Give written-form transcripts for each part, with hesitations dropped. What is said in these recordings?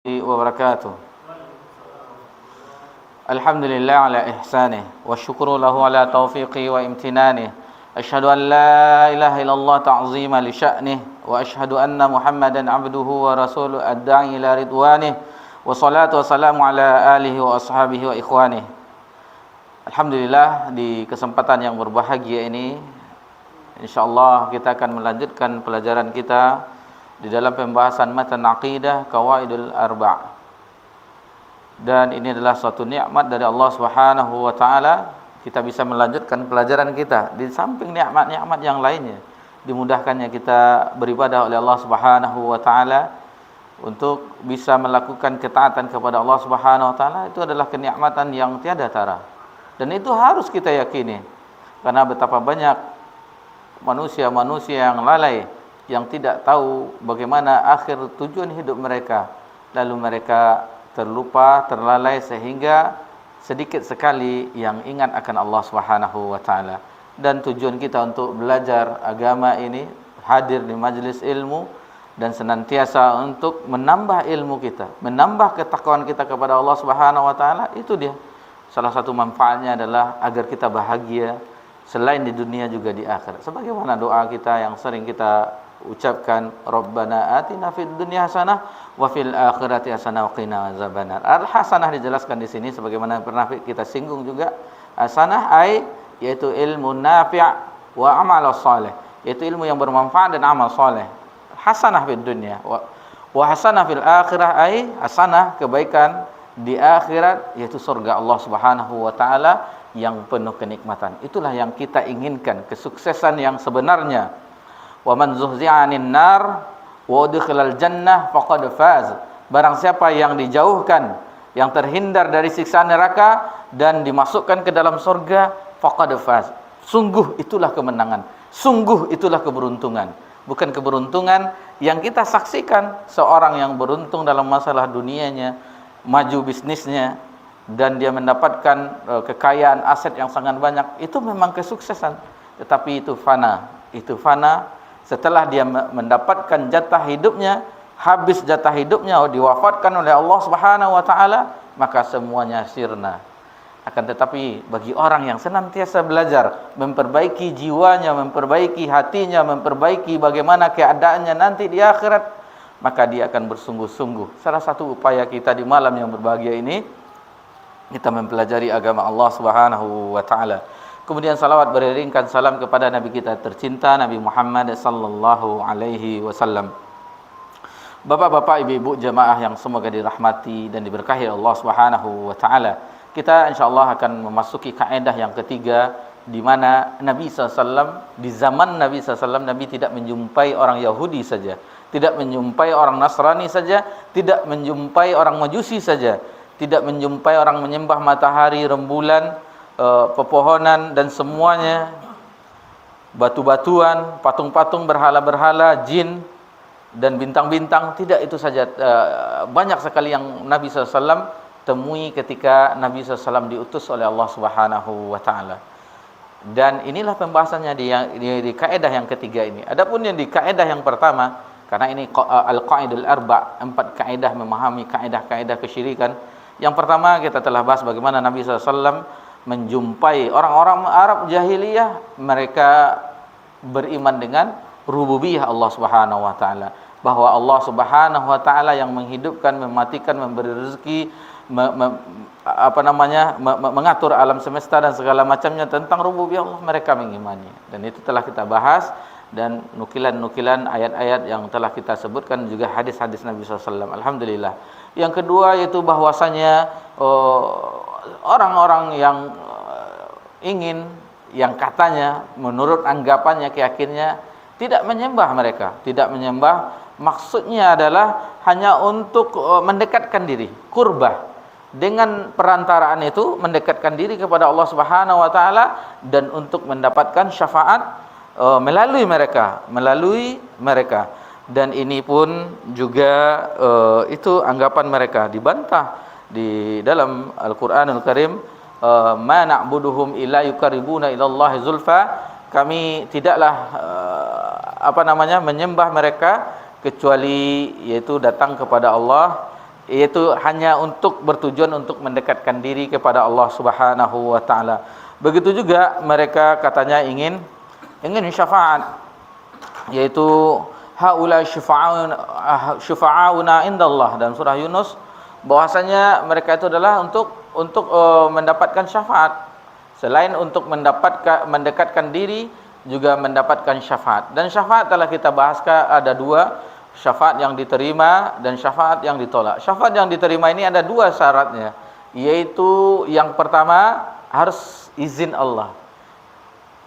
wabarakatuh. Alhamdulillah ala ihsanih wa syukru lahu ala taufiqi wa imtinanih. Asyhadu an la ilaha illallah ta'zima li sya'nih wa asyhadu anna Muhammadan abduhu wa rasuluhu ad-da'i ila ridwanih wa salatu wa salamu ala alihi wa ashabihi wa ikhwanih. Alhamdulillah, di kesempatan yang berbahagia ini insyaallah kita akan melanjutkan pelajaran kita di dalam pembahasan matan aqidah qawaidul arba'. Dan ini adalah suatu nikmat dari Allah Subhanahu wa taala, kita bisa melanjutkan pelajaran kita di samping nikmat-nikmat yang lainnya. Dimudahkannya kita beribadah oleh Allah Subhanahu wa taala untuk bisa melakukan ketaatan kepada Allah Subhanahu wa taala, itu adalah kenikmatan yang tiada tara. Dan itu harus kita yakini. Karena betapa banyak manusia-manusia yang lalai, yang tidak tahu bagaimana akhir tujuan hidup mereka, lalu mereka terlupa, terlalai sehingga sedikit sekali yang ingat akan Allah Subhanahu wa taala. Dan tujuan kita untuk belajar agama ini, hadir di majlis ilmu dan senantiasa untuk menambah ilmu kita, menambah ketakwaan kita kepada Allah Subhanahu wa taala, itu dia. Salah satu manfaatnya adalah agar kita bahagia selain di dunia juga di akhirat. Sebagaimana doa kita yang sering kita ucapkan, Rabbana atina fid dunya hasanah wa fil akhirati hasanah wa qina azabannar. Al-hasanah dijelaskan di sini sebagaimana pernah kita singgung juga. Hasanah yaitu ilmu nafi' wa amal saleh, yaitu ilmu yang bermanfaat dan amal saleh. Hasanah fid dunya wa hasanah fil akhirah, hasanah kebaikan di akhirat, yaitu surga Allah Subhanahu wa taala yang penuh kenikmatan. Itulah yang kita inginkan, kesuksesan yang sebenarnya. Wa man zuhzi'a 'anil nar wa udkhilal jannah faqad faz. Barang siapa yang dijauhkan, yang terhindar dari siksa neraka dan dimasukkan ke dalam surga, faqad faz. Sungguh itulah kemenangan, sungguh itulah keberuntungan. Bukan keberuntungan yang kita saksikan, seorang yang beruntung dalam masalah dunianya, maju bisnisnya, dan dia mendapatkan kekayaan aset yang sangat banyak. Itu memang kesuksesan, tetapi itu fana. Setelah dia mendapatkan jatah hidupnya, habis jatah hidupnya, diwafatkan oleh Allah Subhanahu wa taala, maka semuanya sirna. Akan tetapi bagi orang yang senantiasa belajar, memperbaiki jiwanya, memperbaiki hatinya, memperbaiki bagaimana keadaannya nanti di akhirat, maka dia akan bersungguh-sungguh. Salah satu upaya kita di malam yang berbahagia ini, kita mempelajari agama Allah Subhanahu wa taala. Kemudian salawat beriringkan salam kepada Nabi kita tercinta, Nabi Muhammad sallallahu alaihi wasallam. Bapak-bapak, ibu-ibu jemaah yang semoga dirahmati dan diberkahi Allah Subhanahu wa taala. Kita insyaallah akan memasuki kaidah yang ketiga, di mana Nabi SAW, di zaman Nabi SAW, Nabi tidak menjumpai orang Yahudi saja, tidak menjumpai orang Nasrani saja, tidak menjumpai orang Majusi saja, tidak menjumpai orang menyembah matahari, rembulan, pepohonan dan semuanya, batu-batuan, patung-patung, berhala-berhala, jin dan bintang-bintang. Tidak itu saja, banyak sekali yang Nabi SAW temui ketika Nabi SAW diutus oleh Allah Subhanahu wa taala. Dan inilah pembahasannya di kaidah yang ketiga ini. Adapun yang di kaidah yang pertama, karena ini al-qaidul arba', 4 kaidah memahami kaidah-kaidah kesyirikan. Yang pertama kita telah bahas bagaimana Nabi SAW menjumpai orang-orang Arab jahiliyah, mereka beriman dengan rububiyah Allah Subhanahu wa taala, bahwa Allah Subhanahu wa taala yang menghidupkan, mematikan, memberi rezeki, mengatur alam semesta dan segala macamnya. Tentang rububiyah Allah mereka mengimani, dan itu telah kita bahas, dan nukilan-nukilan ayat-ayat yang telah kita sebutkan, juga hadis-hadis Nabi SAW. Alhamdulillah. Yang kedua yaitu bahwasanya orang-orang yang ingin, yang katanya menurut anggapannya, keyakinannya tidak menyembah mereka, tidak menyembah, maksudnya adalah hanya untuk mendekatkan diri, qurbah, dengan perantaraan itu mendekatkan diri kepada Allah Subhanahu wa taala, dan untuk mendapatkan syafaat melalui mereka. Dan ini pun juga itu anggapan mereka, dibantah di dalam Al-Qur'anul Karim. Ma na'buduhum illa yuqarribuna ilallahi zulfa, kami tidaklah menyembah mereka kecuali yaitu datang kepada Allah Iaitu hanya untuk bertujuan untuk mendekatkan diri kepada Allah Subhanahu wa taala. Begitu juga mereka katanya ingin syafaat, yaitu haula syufa'auna indallah, dalam surah Yunus bahwasanya mereka itu adalah untuk mendapatkan syafaat. Selain untuk mendekatkan diri, juga mendapatkan syafaat. Dan syafaat telah kita bahaskan ada dua, syafaat yang diterima dan syafaat yang ditolak. Syafaat yang diterima ini ada dua syaratnya, yaitu yang pertama harus izin Allah.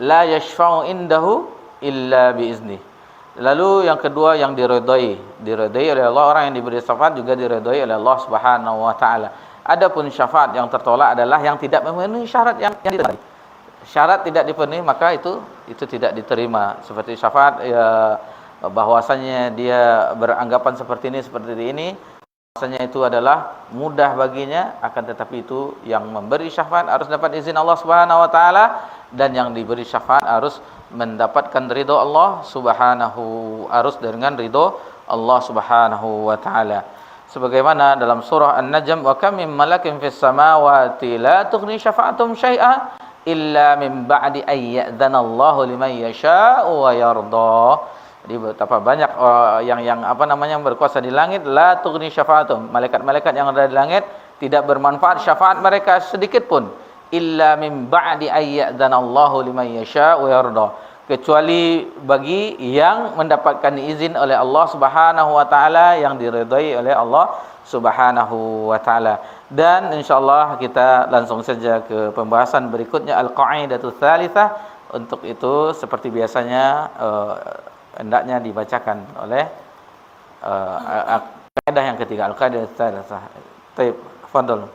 La yashfa'u indahu illa biizni. Lalu yang kedua yang diridai oleh Allah. Orang yang diberi syafaat juga diridai oleh Allah Subhanahu wa taala. Adapun syafaat yang tertolak adalah yang tidak memenuhi syarat yang diterima. Syarat tidak dipenuhi maka itu tidak diterima. Seperti syafaat ya, bahwasanya dia beranggapan seperti ini, bahwasanya itu adalah mudah baginya, akan tetapi itu yang memberi syafaat harus dapat izin Allah Subhanahu wa taala, dan yang diberi syafaat harus mendapatkan ridho Allah Subhanahu, harus dengan ridho Allah Subhanahu wa taala. Sebagaimana dalam surah An-Najm, wa kam min malakin fis samawati la tughni syafa'atum syai'a illa min ba'di ay ya'dzana Allahu liman yasha'u wa yarda. Jadi betapa banyak yang berkuasa di langit, la tughni syafa'atum, malaikat-malaikat yang ada di langit tidak bermanfaat syafaat mereka sedikit pun, illa min ba'di ay ya'dzana Allahu liman yasha'u wa yarda, kecuali bagi yang mendapatkan izin oleh Allah Subhanahu wa taala, yang diridai oleh Allah Subhanahu wa taala. Dan insyaallah kita langsung saja ke pembahasan berikutnya, al-qaidatus tsalitsah. Untuk itu seperti biasanya hendaknya dibacakan oleh kaidah yang ketiga, al-qaidatus tsalitsah. Baik, fadhil.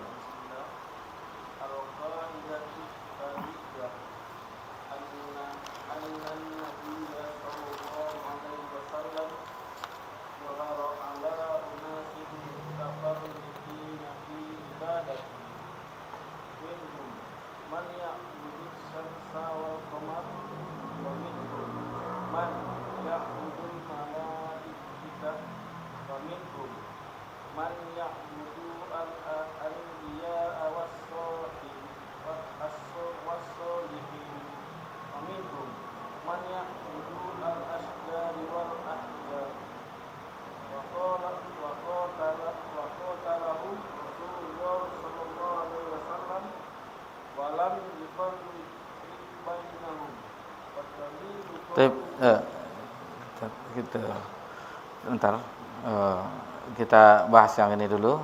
Kita bahas yang ini dulu.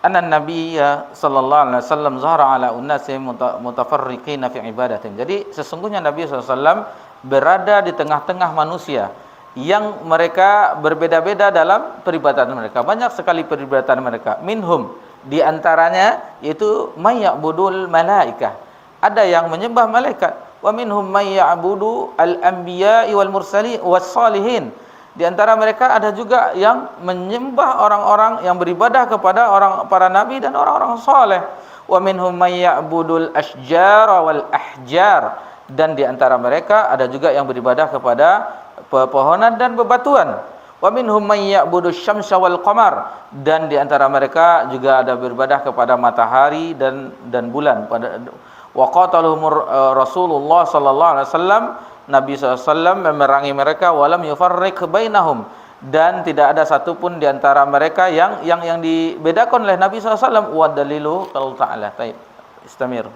Anna Nabiyya sallallahu alaihi wasallam zahara ala unnasi mutafarriqina fi ibadatin. Jadi sesungguhnya Nabi SAW berada di tengah-tengah manusia yang mereka berbeda-beda dalam peribadatan mereka. Banyak sekali peribadatan mereka. Minhum, di antaranya yaitu may ya'budul malaikah. Ada yang menyembah malaikat. Wa minhum may ya'budu al-anbiya'i wal mursalin was salihin. Di antara mereka ada juga yang menyembah orang-orang yang beribadah kepada para nabi dan orang-orang saleh. Wa minhum may ya'budul asyjara wal ahjar. Dan di antara mereka ada juga yang beribadah kepada pepohonan dan bebatuan. Wa minhum may ya'budus syamsa wal qamar. Dan di antara mereka juga ada beribadah kepada matahari dan bulan. Wa qatalahum Rasulullah sallallahu alaihi wasallam, Nabi SAW memerangi mereka, walam yufarriq bainahum, dan tidak ada satupun di antara mereka yang dibedakan oleh Nabi SAW. Wa dalilu qaul ta'ala. Baik, istamir.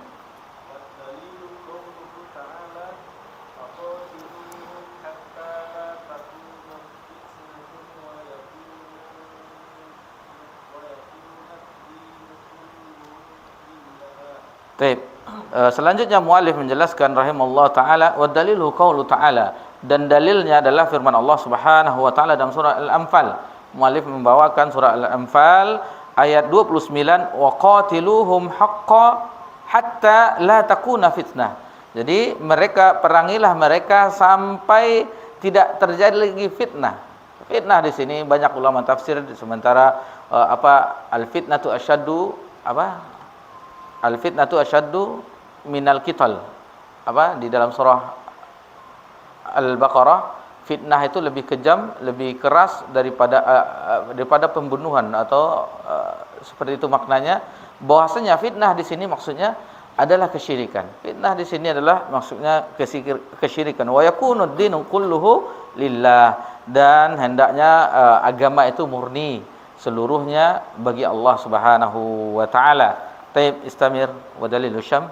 Baik. Selanjutnya muallif menjelaskan rahimallahu taala, wa dalilu qaulu taala, dan dalilnya adalah firman Allah Subhanahu wa taala dalam surah Al-Anfal. Muallif membawakan surah Al-Anfal ayat 29, wa qatiluhum haqqan hatta la takuna fitnah. Jadi perangilah mereka sampai tidak terjadi lagi fitnah. Fitnah di sini banyak ulama tafsir, sementara al-fitnatu asyaddu al-fitnatu asyaddu minal qital. Di dalam surah Al-Baqarah, fitnah itu lebih kejam, lebih keras daripada pembunuhan atau seperti itu maknanya. Bahwasanya fitnah di sini maksudnya adalah kesyirikan. Fitnah di sini adalah maksudnya kesyirikan. Wa yakunu ad-dinu kulluhu lillah, dan hendaknya agama itu murni seluruhnya bagi Allah Subhanahu wa taala. Taib istamir wa dalilul syam.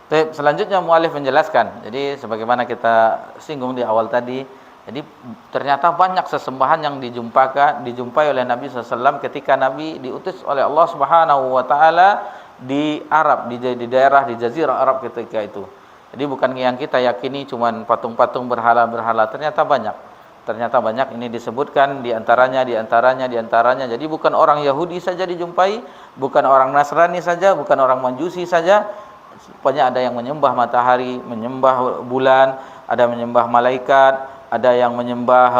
Baik, selanjutnya mualif menjelaskan. Jadi sebagaimana kita singgung di awal tadi, jadi ternyata banyak sesembahan yang dijumpai oleh Nabi SAW ketika Nabi diutus oleh Allah Subhanahu wa taala di Arab, di daerah di Jazirah Arab ketika itu. Jadi bukan yang kita yakini cuman patung-patung berhala-berhala, ternyata banyak ini disebutkan di antaranya. Jadi bukan orang Yahudi saja dijumpai, bukan orang Nasrani saja, bukan orang Majusi saja. Rupanya ada yang menyembah matahari, menyembah bulan, ada menyembah malaikat, ada yang menyembah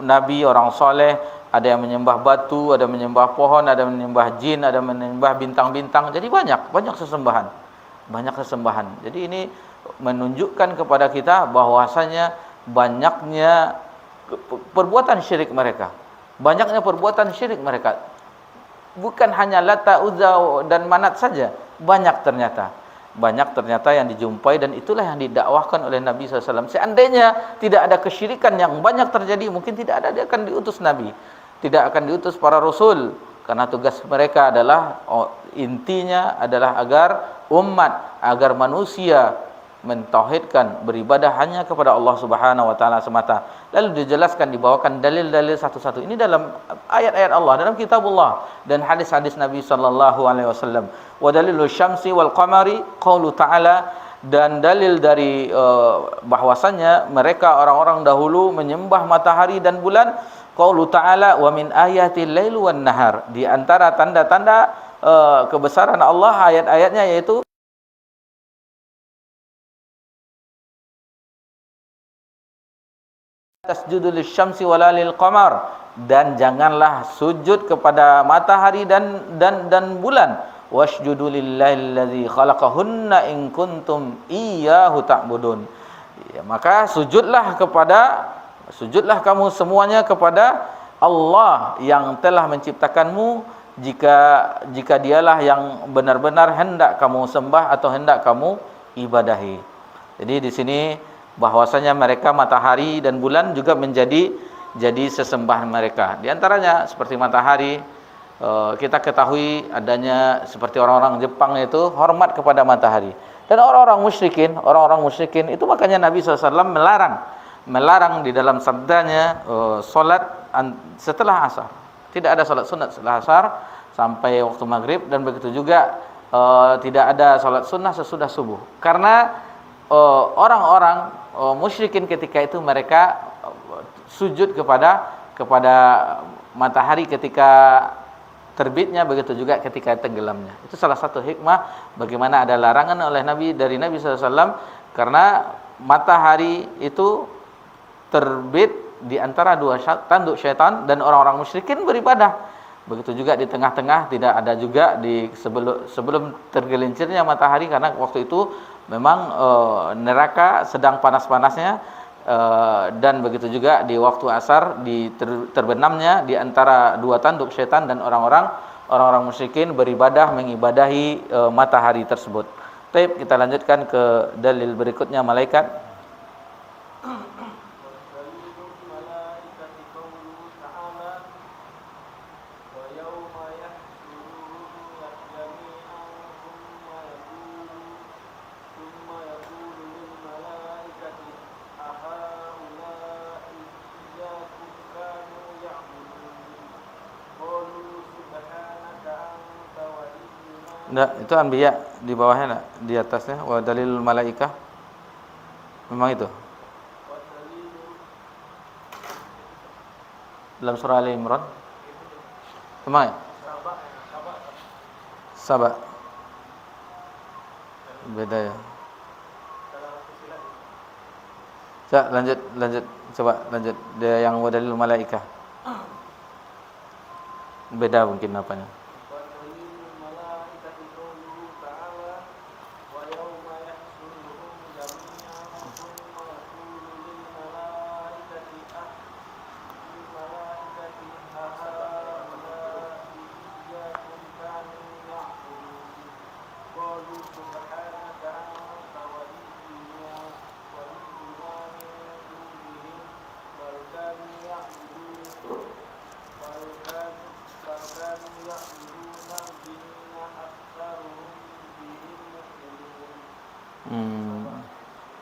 nabi, orang soleh, ada yang menyembah batu, ada menyembah pohon, ada menyembah jin, ada menyembah bintang-bintang. Jadi banyak sesembahan. Jadi ini menunjukkan kepada kita bahwasanya banyaknya perbuatan syirik mereka. Bukan hanya Lata, Uzza dan Manat saja, banyak ternyata yang dijumpai, dan itulah yang didakwahkan oleh Nabi SAW. Seandainya tidak ada kesyirikan yang banyak terjadi, mungkin dia akan diutus Nabi, tidak akan diutus para Rasul, karena tugas mereka adalah intinya adalah agar manusia mentauhidkan, beribadah hanya kepada Allah Subhanahu wa taala semata. Lalu dijelaskan, dibawakan dalil-dalil satu-satu. Ini dalam ayat-ayat Allah, dalam kitabullah dan hadis-hadis Nabi sallallahu alaihi wasallam. Wa dalilul syamsi wal qamari qaulu ta'ala, dan dalil dari bahwasanya mereka orang-orang dahulu menyembah matahari dan bulan, qaulu ta'ala wa min ayatil laili wan nahar, di antara tanda-tanda kebesaran Allah, ayat-ayatnya yaitu tasjudu lisyamsi wala lil qamar, dan janganlah sujud kepada matahari dan bulan. Wasjudu lillahi allazi khalaqahunna in kuntum iyyahu ta'budun. Ya, maka sujudlah kamu semuanya kepada Allah yang telah menciptakanmu, jika dialah yang benar-benar hendak kamu sembah atau hendak kamu ibadahi. Jadi di sini bahwasanya mereka matahari dan bulan juga menjadi sesembahan mereka. Di antaranya seperti matahari, kita ketahui adanya seperti orang-orang Jepang itu hormat kepada matahari. Dan orang-orang musyrikin itu, makanya Nabi SAW melarang di dalam sabdanya solat setelah asar. Tidak ada solat sunat setelah asar sampai waktu maghrib, dan begitu juga tidak ada solat sunnah sesudah subuh. Karena orang-orang musyrikin ketika itu mereka sujud kepada matahari ketika terbitnya, begitu juga ketika tenggelamnya. Itu salah satu hikmah bagaimana ada larangan oleh dari Nabi SAW, karena matahari itu terbit di antara dua tanduk syaitan, dan orang-orang musyrikin beribadah. Begitu juga di tengah-tengah, tidak ada juga di sebelum tergelincirnya matahari, karena waktu itu memang neraka sedang panas-panasnya, dan begitu juga di waktu asar terbenamnya di antara dua tanduk syaitan, dan orang-orang musyrikin mengibadahi matahari tersebut. Baik, kita lanjutkan ke dalil berikutnya, malaikat. Enggak, itu anbiya di bawahnya, enggak? Di atasnya wa dalilul malaikah. Memang itu. Dalam surah Ali Imran. Emang ya? Sabak. Beda ya. Coba lanjut. Coba lanjut. Dia yang wadalil malaikah. Beda mungkin apanya.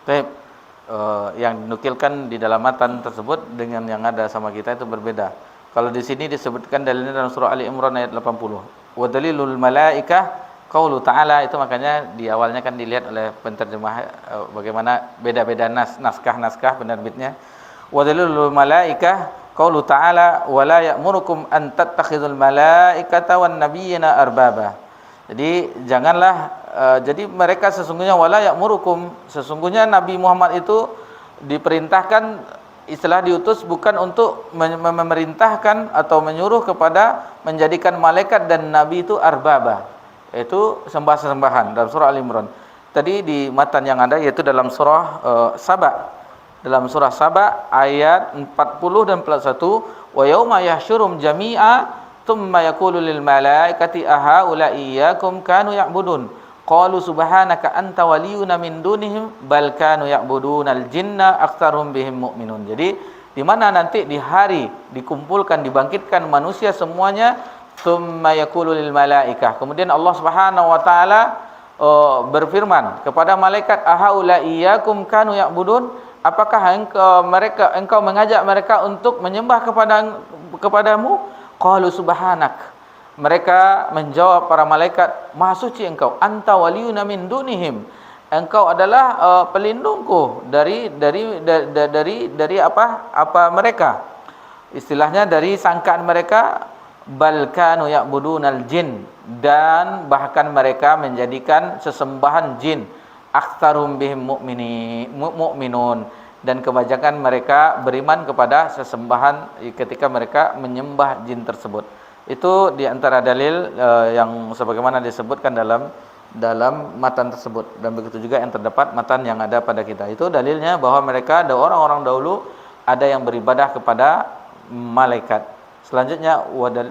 Baik, yang dinukilkan di dalam matan tersebut dengan yang ada sama kita itu berbeda. Kalau di sini disebutkan dalilnya dalam surah Ali Imran ayat 80. Wa dalilul malaikah qaulu ta'ala, itu makanya di awalnya kan dilihat oleh penterjemah bagaimana beda-beda naskah penerbitnya. Wa dalilul malaikah qaulu ta'ala wa la ya'murukum an tattakhidul malaikata wan nabiyyina arbaba. Jadi janganlah jadi mereka sesungguhnya wala ya'murukum, sesungguhnya Nabi Muhammad itu diperintahkan, istilah diutus bukan untuk memerintahkan atau menyuruh kepada menjadikan malaikat dan nabi itu arbaba, yaitu sembah-sembahan dalam surah Al-Imran. Tadi di matan yang ada yaitu dalam surah Saba. Dalam surah Saba ayat 40 dan 41, wa yauma yahsyurum jami'a thumma yaqulu lil malaikati ahaula iyyakum kanu ya'budun qalu subhanaka anta waliyuna min dunihim bal kanu ya'budunal jinna aktsaruhum bihim mu'minun. Jadi di mana nanti di hari dikumpulkan dibangkitkan manusia semuanya, thumma yaqulu lil malaikah, kemudian Allah Subhanahu wa taala berfirman kepada malaikat, ahaula iyyakum kanu ya'budun, apakah engkau mengajak mereka untuk menyembah kepadamu? Qalu subhanak, mereka menjawab para malaikat, maha suci engkau, anta waliyuna min dunihim, engkau adalah pelindungku dari apa mereka, istilahnya dari sangkaan mereka, bal kanu ya'budunal jin, dan bahkan mereka menjadikan sesembahan jin, aktsaruhum bihim mu'minun, dan kebanyakan mereka beriman kepada sesembahan ketika mereka menyembah jin tersebut. Itu di antara dalil yang sebagaimana disebutkan dalam matan tersebut, dan begitu juga yang terdapat matan yang ada pada kita. Itu dalilnya bahwa mereka, ada orang-orang dahulu ada yang beribadah kepada malaikat. Selanjutnya wadal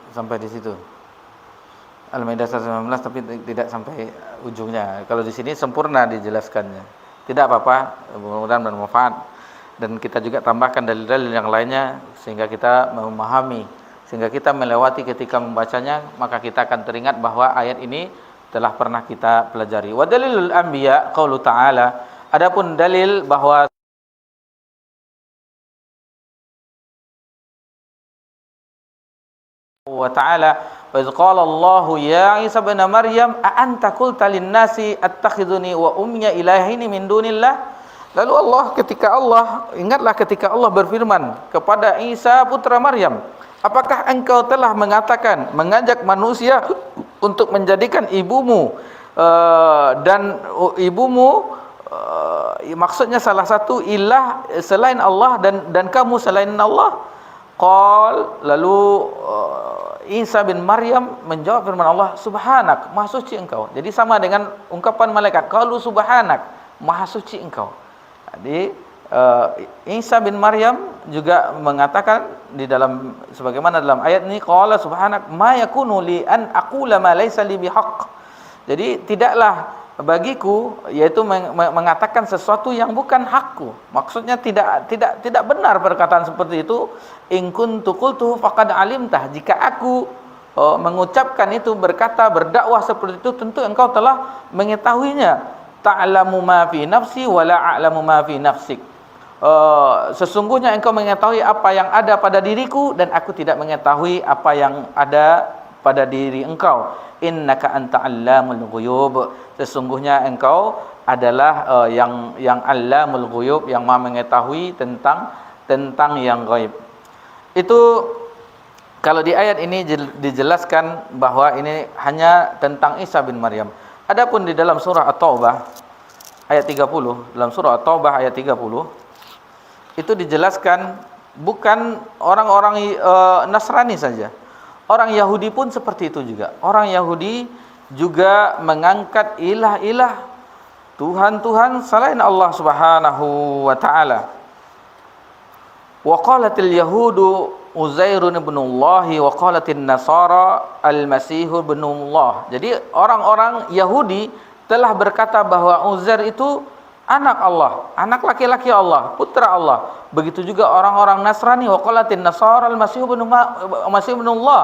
sampai di situ. Al-Maidah 119 tapi tidak sampai ujungnya. Kalau di sini sempurna dijelaskannya. Tidak apa-apa, mudah-mudahan bermanfaat. Dan kita juga tambahkan dalil-dalil yang lainnya sehingga kita memahami, sehingga kita melewati ketika membacanya, maka kita akan teringat bahwa ayat ini telah pernah kita pelajari. Wa dalilul anbiya qaulu ta'ala, adapun dalil bahwa wa ta'ala wa iz qala Allahu ya Isa ibn Maryam a anta qulta lin-nasi attakhiduni wa ummiya ilahaini min dunillah. Lalu ingatlah ketika Allah berfirman kepada Isa putra Maryam, apakah engkau telah mengajak manusia untuk menjadikan ibumu dan ibumu maksudnya salah satu ilah selain Allah dan kamu selain Allah? Lalu Isa bin Maryam menjawab firman Allah, subhanak, maha suci engkau. Jadi sama dengan ungkapan malaikat, qalu subhanak, maha suci engkau. Jadi Isa bin Maryam juga mengatakan di dalam sebagaimana dalam ayat ini, qala subhanak ma yakunu li an aqula ma laysa li bihaq. Jadi tidaklah bagiku, yaitu mengatakan sesuatu yang bukan hakku. Maksudnya tidak benar perkataan seperti itu. In kuntu qultuhu faqad alimtah. Jika aku mengucapkan itu, berkata, berdakwah seperti itu, tentu engkau telah mengetahuinya. Ta'lamu ma fi nafsi wa la a'lamu ma fi nafsik. Sesungguhnya engkau mengetahui apa yang ada pada diriku, dan aku tidak mengetahui apa yang ada pada diri engkau. Innaka anta allamul ghuyub. Sesungguhnya engkau adalah yang allamul ghuyub, yang Maha mengetahui tentang yang gaib. Itu kalau di ayat ini dijelaskan bahwa ini hanya tentang Isa bin Maryam. Adapun di dalam surah At-Taubah ayat 30, dalam surah At-Taubah ayat 30 itu dijelaskan bukan orang-orang Nasrani saja. Orang Yahudi pun seperti itu juga. Orang Yahudi juga mengangkat ilah-ilah, Tuhan-Tuhan selain Allah Subhanahu wa taala. Wa qalatil yahudu Uzairun ibnullah wa qalatin nasara al-Masih ibnullah. Jadi orang-orang Yahudi telah berkata bahwa Uzair itu anak Allah, anak laki-laki Allah, putra Allah. Begitu juga orang-orang Nasrani, wa qalatin nasara al-Masih ibnullah.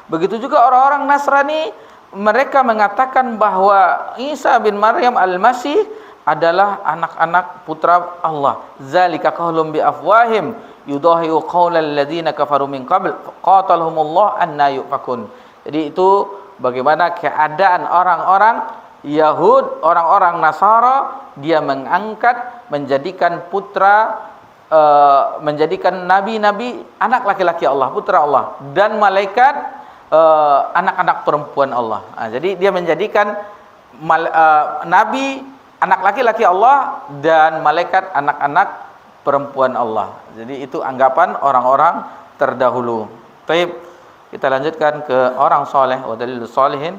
Begitu juga orang-orang Nasrani, mereka mengatakan bahwa Isa bin Maryam al-Masih adalah anak-anak putra Allah. Zalika qaulun bi afwahim yudahiu qaulal ladzina kafaru min qabl qatalahumullah anna yufakun. Jadi itu bagaimana keadaan orang-orang Yahud, orang-orang Nasara, dia mengangkat, menjadikan putra, menjadikan nabi-nabi anak laki-laki Allah, putra Allah, dan malaikat anak-anak perempuan Allah. Jadi dia menjadikan nabi anak laki-laki Allah dan malaikat anak-anak perempuan Allah. Jadi itu anggapan orang-orang terdahulu. Baik, kita lanjutkan ke orang soleh, wa dalilus solihin.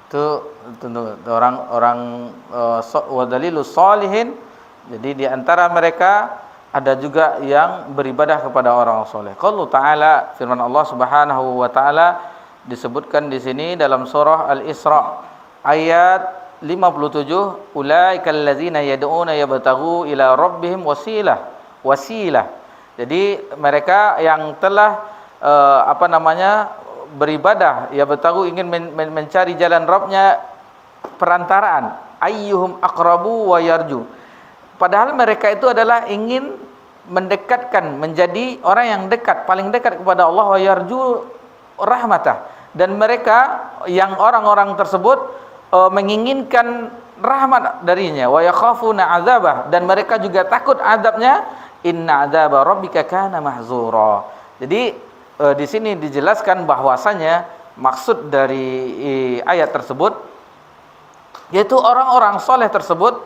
Itu orang-orang wadalilus solihin. Jadi di antara mereka ada juga yang beribadah kepada orang soleh. Qaulu ta'ala, firman Allah Subhanahu wa taala disebutkan di sini dalam surah Al-Isra ayat 57, ulaikal ladzina yad'una yabtaghu ila rabbihim wasilah. Jadi mereka yang telah beribadah, ya bertahu ingin mencari jalan Rabbnya, perantaraan, ayyuhum aqrabu wa yarju. Padahal mereka itu adalah ingin mendekatkan, menjadi orang yang dekat, paling dekat kepada Allah, wa yarju rahmatah. Dan mereka yang orang-orang tersebut menginginkan rahmat darinya, wa yakhafuna azabah, dan mereka juga takut azabnya. Inna azaba rabbika kana mahzura. Jadi di sini dijelaskan bahwasanya maksud dari ayat tersebut yaitu orang-orang soleh tersebut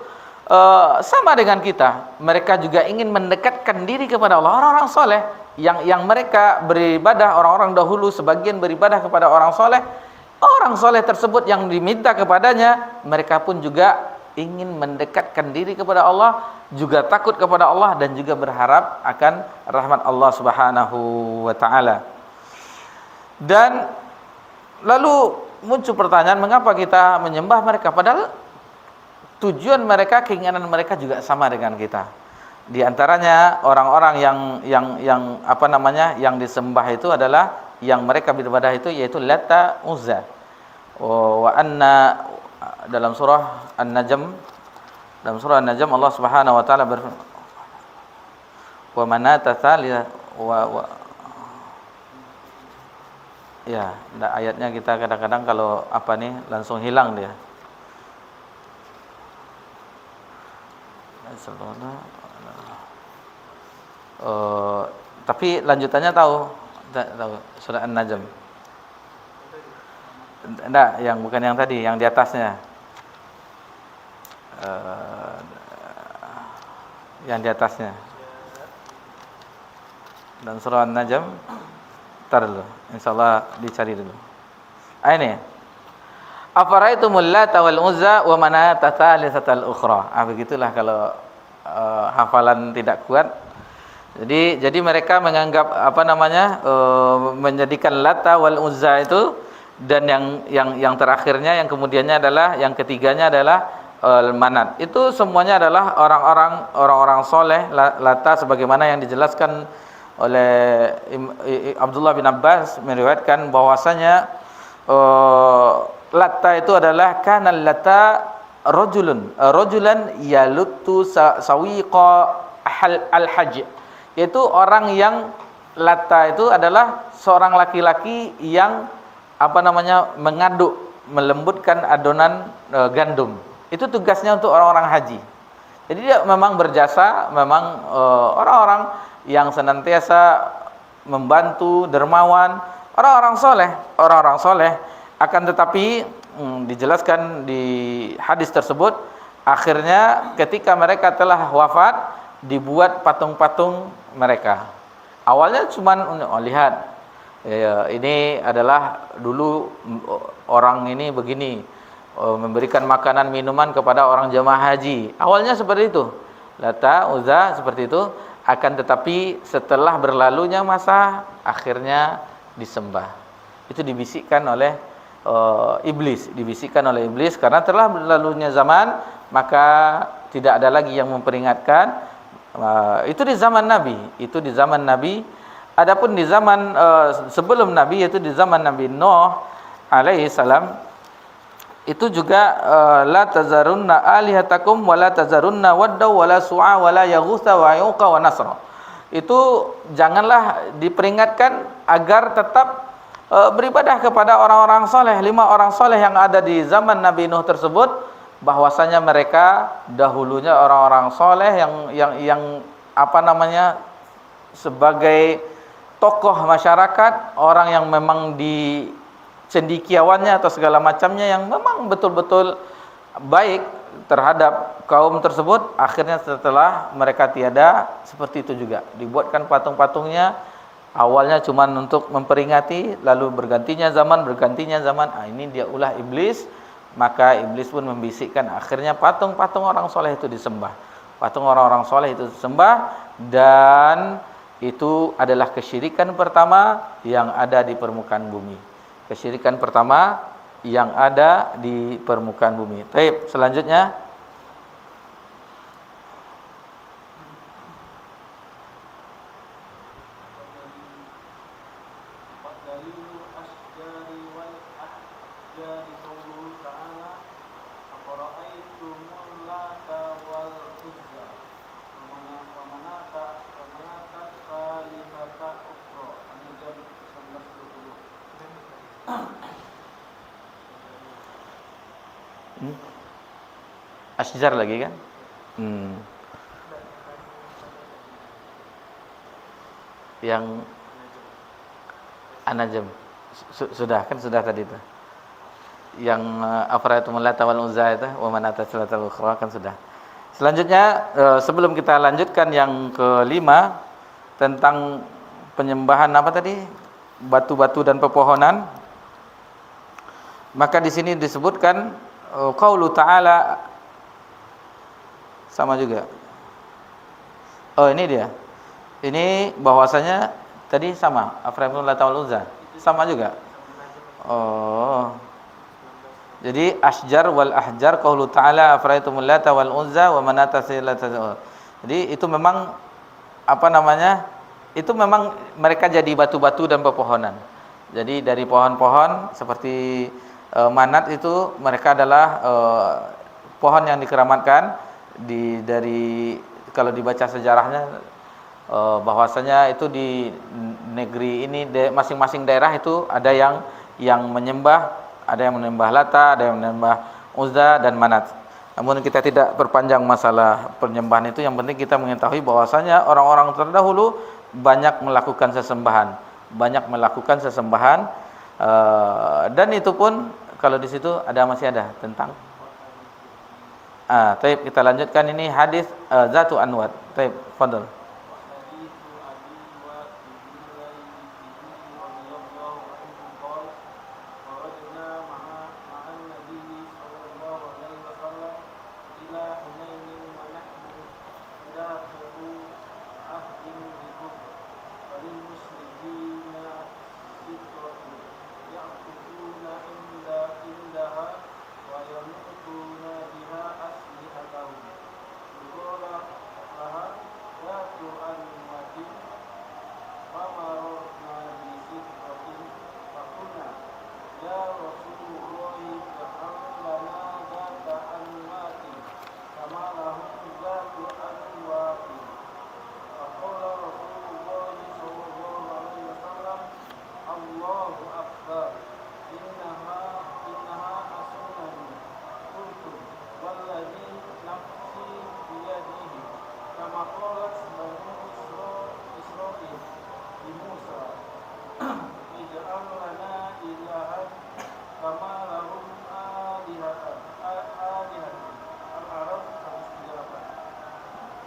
sama dengan kita. Mereka juga ingin mendekatkan diri kepada Allah. Orang-orang soleh yang mereka beribadah, orang-orang dahulu sebagian beribadah kepada orang soleh. Orang soleh tersebut yang diminta kepadanya, mereka pun juga ingin mendekatkan diri kepada Allah, juga takut kepada Allah, dan juga berharap akan rahmat Allah Subhanahu wa taala. Dan lalu muncul pertanyaan, mengapa kita menyembah mereka, padahal tujuan mereka, keinginan mereka juga sama dengan kita. Di antaranya orang-orang yang disembah itu adalah, yang mereka beribadah itu yaitu Lata, Uzza. Wa anna, dalam surah An-Najm, Allah Subhanahu wa taala berfirman, wa manata tsalitsah ya, ayatnya kita kadang-kadang kalau langsung hilang dia. Tapi lanjutannya tahu surah An-Najm. Enggak, yang bukan yang tadi, yang di atasnya. Yang di atasnya. Dan surah An-Najm, tar dulu, insyaallah dicari dulu. Ini. Afaraitumul Lata wal Uzza wa Manata tsalitsatal ukhra. Begitulah kalau hafalan tidak kuat. Jadi mereka menganggap menjadikan Lata wal Uzza itu, dan yang terakhirnya, yang kemudiannya adalah, yang ketiganya adalah Manat. Itu semuanya adalah orang-orang soleh. Lata sebagaimana yang dijelaskan oleh Abdullah bin Abbas meriwayatkan bahwasanya Lata itu adalah kanal Lata rajulan yaluttu sawiqa al-hajj, yaitu orang yang Lata itu adalah seorang laki-laki yang mengaduk, melembutkan adonan gandum. Itu tugasnya untuk orang-orang haji. Jadi dia memang berjasa, memang orang-orang yang senantiasa membantu, dermawan, orang-orang soleh. Akan tetapi dijelaskan di hadis tersebut, akhirnya ketika mereka telah wafat, dibuat patung-patung mereka. Awalnya cuman lihat, ini adalah dulu orang ini begini, memberikan makanan minuman kepada orang jemaah haji. Awalnya seperti itu, Lata, Uzza seperti itu. Akan tetapi setelah berlalunya masa, akhirnya disembah. Itu dibisikkan oleh iblis, karena telah berlalunya zaman, maka tidak ada lagi yang memperingatkan. Itu di zaman Nabi. Adapun di zaman sebelum Nabi, yaitu di zaman Nabi Nuh alaihi salam, itu juga la tazarunna alihatakum wa la tazarunna wadda wa la su'a wa la yaghutsa wa yuqa wa nasra. Itu janganlah diperingatkan agar tetap beribadah kepada orang-orang soleh. 5 orang soleh yang ada di zaman Nabi Nuh tersebut, bahwasanya mereka dahulunya orang-orang soleh yang sebagai tokoh masyarakat, orang yang memang di cendikiawannya atau segala macamnya yang memang betul-betul baik terhadap kaum tersebut. Akhirnya setelah mereka tiada, seperti itu juga dibuatkan patung-patungnya. Awalnya cuma untuk memperingati, lalu bergantinya zaman. Ini dia ulah iblis. Maka iblis pun membisikkan, akhirnya patung-patung orang soleh itu disembah. Patung orang-orang soleh itu disembah, dan itu adalah kesyirikan pertama yang ada di permukaan bumi. Kesyirikan pertama yang ada di permukaan bumi. Baik, selanjutnya Asjar lagi kan? Yang An-Najm sudah tadi itu. Yang Afaraitumul Lata wal Uzza itu wa Manata tsalitsatal ukhra kan sudah. Selanjutnya sebelum kita lanjutkan yang kelima tentang penyembahan batu-batu dan pepohonan, maka di sini disebutkan qaulu ta'ala, sama juga. Ini dia. Ini bahwasanya tadi sama, Afaraitumul Lata wal Uzza sama juga. Jadi asjar wal ahjar qaulu ta'ala Afaraitumul Lata wal Uzza wa Manata tsalitsatal. Jadi itu memang itu memang mereka jadi batu-batu dan pepohonan. Jadi dari pohon-pohon seperti Manat itu, mereka adalah pohon yang dikeramatkan dari kalau dibaca sejarahnya, bahwasanya itu di negeri ini masing-masing daerah itu ada yang menyembah, ada yang menyembah Lata, ada yang menyembah Uzza dan Manat. Namun kita tidak perpanjang masalah penyembahan itu. Yang penting kita mengetahui bahwasanya orang-orang terdahulu banyak melakukan sesembahan, dan itu pun kalau di situ masih ada tentang. Taib, kita lanjutkan ini hadis Zatu Anwat. Taib, fadhil.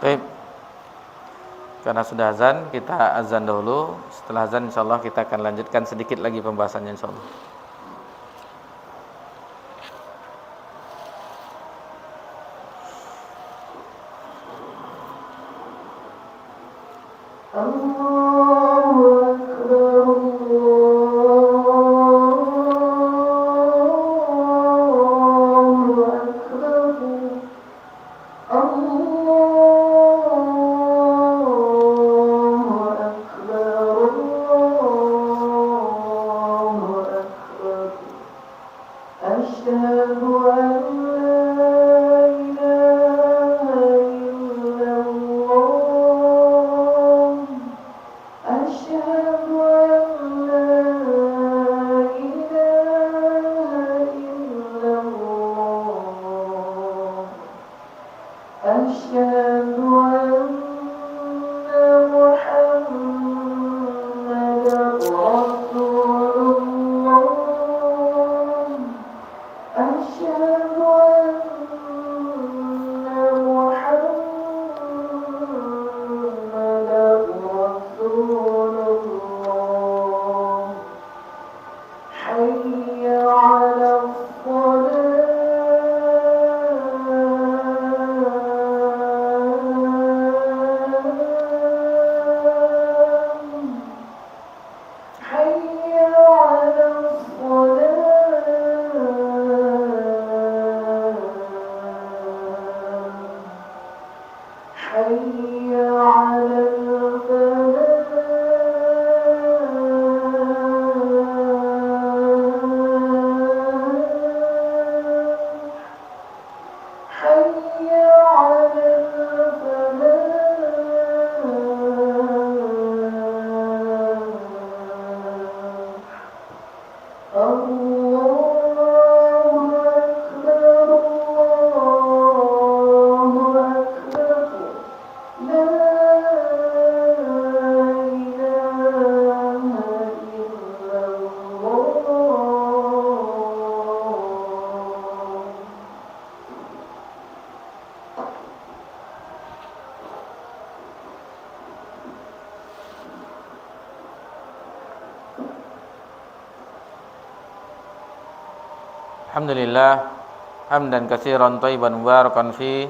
Baik. Karena sudah azan, kita azan dahulu. Setelah azan insyaallah kita akan lanjutkan sedikit lagi pembahasannya insyaallah. Alhamdulillah hamdan katsiran thayyiban mubarakan fi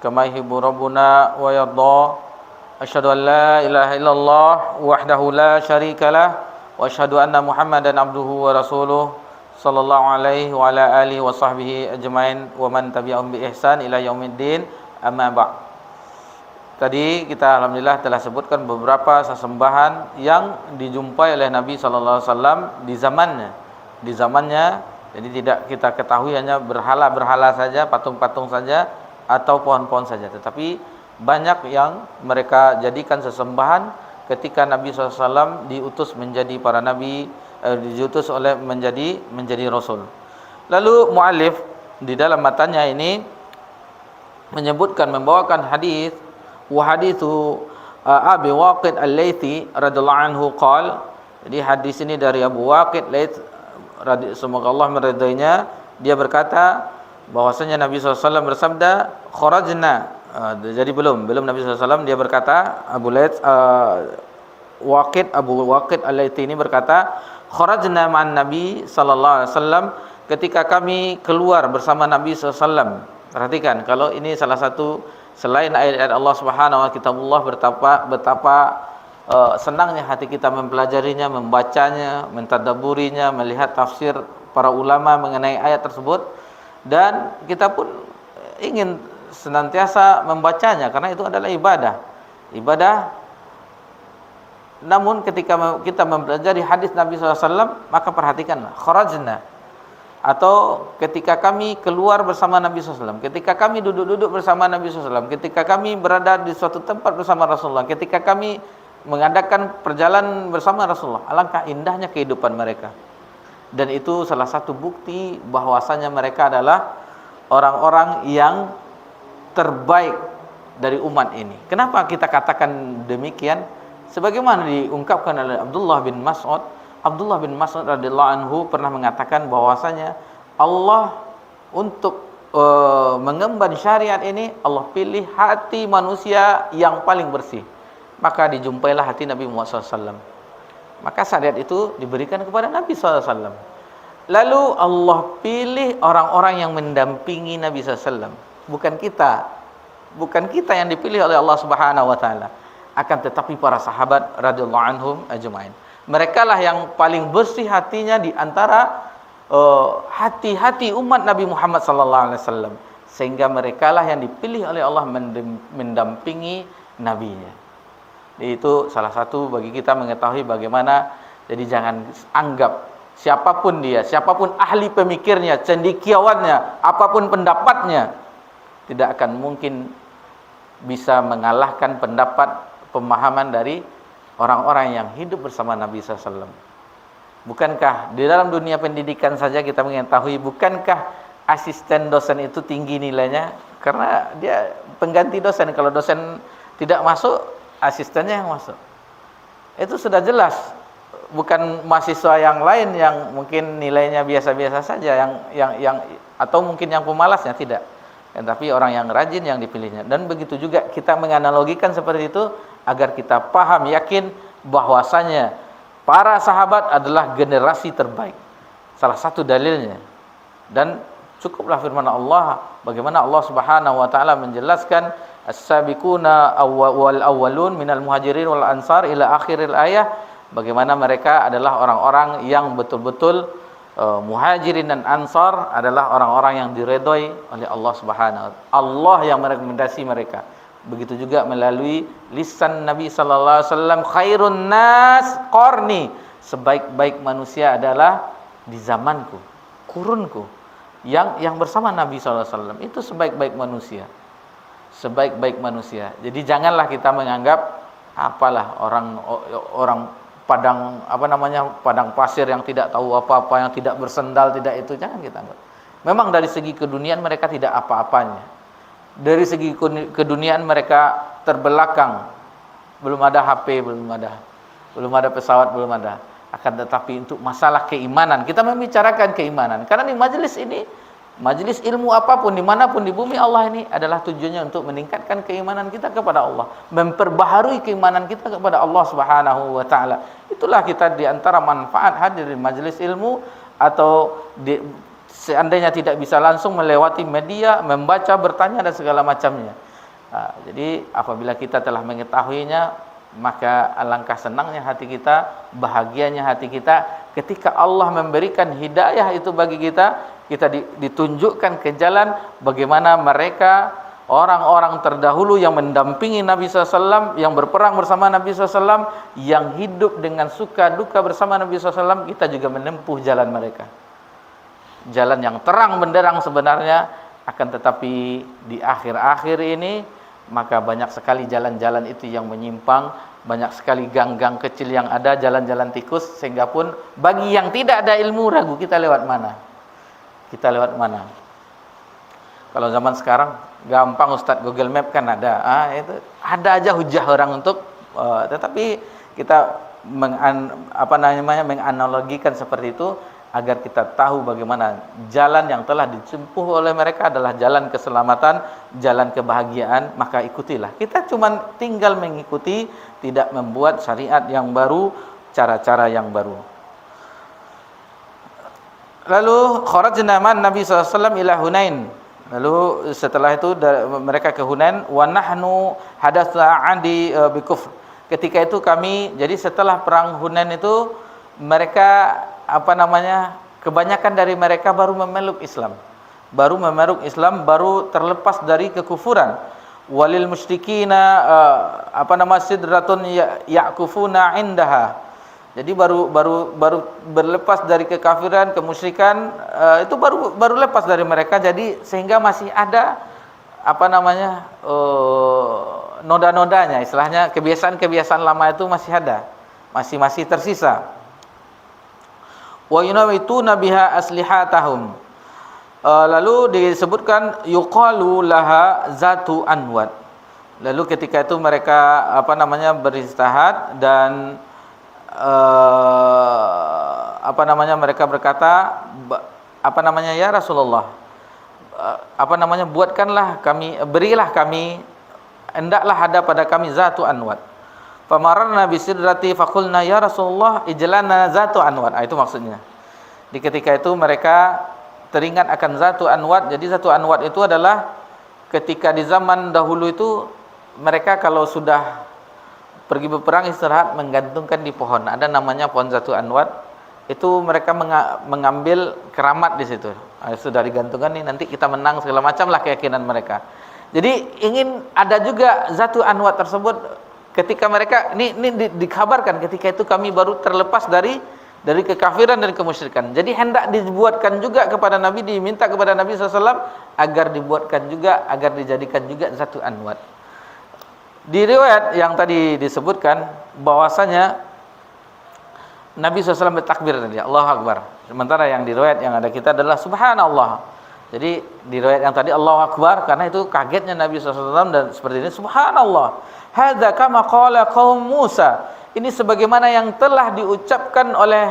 kama yuhibbu rabbuna wa yarda. Asyhadu an la ilaha illallah wahdahu la syarikalah wa asyhadu anna Muhammadan abduhu wa rasuluh sallallahu alaihi wa ala alihi wa sahbihi ajmain wa man tabi'ahum bi ihsan ila yaumiddin, amma ba'd. Tadi kita alhamdulillah telah sebutkan beberapa sesembahan yang dijumpai oleh Nabi sallallahu alaihi wasallam di zamannya. Jadi tidak kita ketahui hanya berhala-berhala saja, patung-patung saja, atau pohon-pohon saja. Tetapi banyak yang mereka jadikan sesembahan ketika Nabi SAW diutus menjadi para nabi, diutus oleh menjadi rasul. Lalu muallif di dalam matanya ini menyebutkan, membawakan hadis, wa hadithu Abi Waqid Al-Laythi radhiyallahu anhu qala. Jadi hadis ini dari Abu Waqid Layth, semoga Allah meridainya, dia berkata bahwasanya Nabi SAW bersabda, kharajna. Jadi belum Nabi SAW, dia berkata, Abu Waqid Al-Laythi ini berkata, kharajna ma'an Nabi sallallahu alaihi wasallam, ketika kami keluar bersama Nabi SAW. Perhatikan, kalau ini salah satu selain ayat-ayat Allah Subhanahu wa kitabullah, betapa senangnya hati kita mempelajarinya, membacanya, mentadabburinya, melihat tafsir para ulama mengenai ayat tersebut, dan kita pun ingin senantiasa membacanya karena itu adalah ibadah. Namun ketika kita mempelajari hadis Nabi SAW, maka perhatikanlah, kharajna, atau ketika kami keluar bersama Nabi SAW, ketika kami duduk-duduk bersama Nabi SAW, ketika kami berada di suatu tempat bersama Rasulullah, ketika kami mengadakan perjalanan bersama Rasulullah, alangkah indahnya kehidupan mereka. Dan itu salah satu bukti bahwasanya mereka adalah orang-orang yang terbaik dari umat ini. Kenapa kita katakan demikian? Sebagaimana diungkapkan oleh Abdullah bin Mas'ud radhiyallahu anhu pernah mengatakan bahwasanya Allah untuk mengemban syariat ini, Allah pilih hati manusia yang paling bersih. Maka dijumpailah hati Nabi Muhammad SAW. Maka syariat itu diberikan kepada Nabi SAW. Lalu Allah pilih orang-orang yang mendampingi Nabi SAW. Bukan kita yang dipilih oleh Allah Subhanahu wa taala, akan tetapi para sahabat radhiyallahu anhum ajmain. Merekalah yang paling bersih hatinya di antara hati-hati umat Nabi Muhammad sallallahu alaihi wasallam, sehingga merekalah yang dipilih oleh Allah mendampingi nabinya. Itu salah satu bagi kita mengetahui bagaimana. Jadi jangan anggap siapapun dia, siapapun ahli pemikirnya, cendekiawannya, apapun pendapatnya, tidak akan mungkin bisa mengalahkan pendapat, pemahaman dari orang-orang yang hidup bersama Nabi SAW. Bukankah di dalam dunia pendidikan saja kita mengetahui, bukankah asisten dosen itu tinggi nilainya? Karena dia pengganti dosen. Kalau dosen tidak masuk, asistennya yang masuk. Itu sudah jelas. Bukan mahasiswa yang lain yang mungkin nilainya biasa-biasa saja, yang atau mungkin yang pemalasnya, tidak. Tapi orang yang rajin yang dipilihnya. Dan begitu juga kita menganalogikan seperti itu agar kita paham, yakin bahwasanya para sahabat adalah generasi terbaik. Salah satu dalilnya. Dan cukuplah firman Allah, bagaimana Allah Subhanahu wa taala menjelaskan as-sabiquna wal awwalun minal muhajirin wal ansar ila akhiril ayah, bagaimana mereka adalah orang-orang yang betul-betul muhajirin dan ansar adalah orang-orang yang diredoi oleh Allah Subhanahu wa taala. Allah yang merekomendasi mereka. Begitu juga melalui lisan Nabi sallallahu alaihi wasallam, khairun nas qarni, sebaik-baik manusia adalah di zamanku, kurunku, yang bersama Nabi sallallahu alaihi wasallam, itu sebaik-baik manusia. Sebaik-baik manusia. Jadi janganlah kita menganggap apalah orang padang padang pasir yang tidak tahu apa-apa, yang tidak bersendal, tidak, itu jangan kita anggap. Memang dari segi keduniaan mereka tidak apa-apanya. Dari segi keduniaan mereka terbelakang. Belum ada HP, belum ada pesawat, belum ada. Akan tetapi untuk masalah keimanan, kita membicarakan keimanan. Karena di majelis ini, majelis ilmu apapun dimanapun di bumi Allah ini adalah tujuannya untuk meningkatkan keimanan kita kepada Allah, memperbaharui keimanan kita kepada Allah Subhanahu wa taala. Itulah kita di antara manfaat hadir di majelis ilmu, atau seandainya tidak bisa langsung melewati media, membaca, bertanya dan segala macamnya. Jadi apabila kita telah mengetahuinya, maka alangkah senangnya hati kita, bahagianya hati kita ketika Allah memberikan hidayah itu bagi kita. Kita ditunjukkan ke jalan bagaimana mereka orang-orang terdahulu yang mendampingi Nabi SAW, yang berperang bersama Nabi SAW, yang hidup dengan suka duka bersama Nabi SAW. Kita juga menempuh jalan mereka, jalan yang terang benderang sebenarnya. Akan tetapi di akhir-akhir ini, maka banyak sekali jalan-jalan itu yang menyimpang, banyak sekali gang-gang kecil yang ada, jalan-jalan tikus, sehingga pun bagi yang tidak ada ilmu ragu kita lewat mana. Kalau zaman sekarang gampang Ustadz, Google Map kan ada. Itu ada aja hujah orang untuk tetapi kita menganalogikan seperti itu agar kita tahu bagaimana jalan yang telah ditempuh oleh mereka adalah jalan keselamatan, jalan kebahagiaan, maka ikutilah. Kita cuma tinggal mengikuti, tidak membuat syariat yang baru, cara-cara yang baru. Lalu kharajna man Nabi SAW ila Hunain. Lalu setelah itu mereka ke Hunain, wa nahnu hadatsa adi bikufr. Ketika itu kami, jadi setelah perang Hunain itu mereka kebanyakan dari mereka baru memeluk Islam. Baru terlepas dari kekufuran. Walil musyrikina sidratun ya'kufuna indaha. Jadi baru berlepas dari kekafiran, kemusyrikan, itu baru lepas dari mereka. Jadi sehingga masih ada noda-nodanya, istilahnya kebiasaan-kebiasaan lama itu masih ada, masih tersisa. Wa yunawituna biha aslihatahum. Lalu disebutkan yuqalu laha zatu anwat. Lalu ketika itu mereka beristihad dan mereka berkata ya Rasulullah, buatkanlah kami, berilah kami, hendaklah ada pada kami zatu anwat. Famararna bisidrati faqulna ya Rasulullah ijlana zatu anwat. Itu maksudnya. Di ketika itu mereka teringat akan zatu anwat. Jadi zatu anwat itu adalah ketika di zaman dahulu itu mereka kalau sudah pergi berperang istirahat menggantungkan di pohon. Ada namanya pohon zatu anwat. Itu mereka mengambil keramat di situ. Sudah digantungkan nih, nanti kita menang segala macam lah keyakinan mereka. Jadi ingin ada juga zatu anwat tersebut. Ketika mereka ini dikabarkan ketika itu kami baru terlepas dari kekafiran dan kemusyrikan. Jadi hendak dibuatkan juga kepada Nabi, diminta kepada Nabi SAW agar dibuatkan juga, agar dijadikan juga zatu anwat. Di riwayat yang tadi disebutkan bahwasanya Nabi SAW bertakbir tadi, Allahu Akbar. Sementara yang di riwayat yang ada kita adalah Subhanallah. Jadi di riwayat yang tadi Allahu Akbar, karena itu kagetnya Nabi SAW dan seperti ini Subhanallah. Hadza kama qala qaum Musa. Ini sebagaimana yang telah diucapkan oleh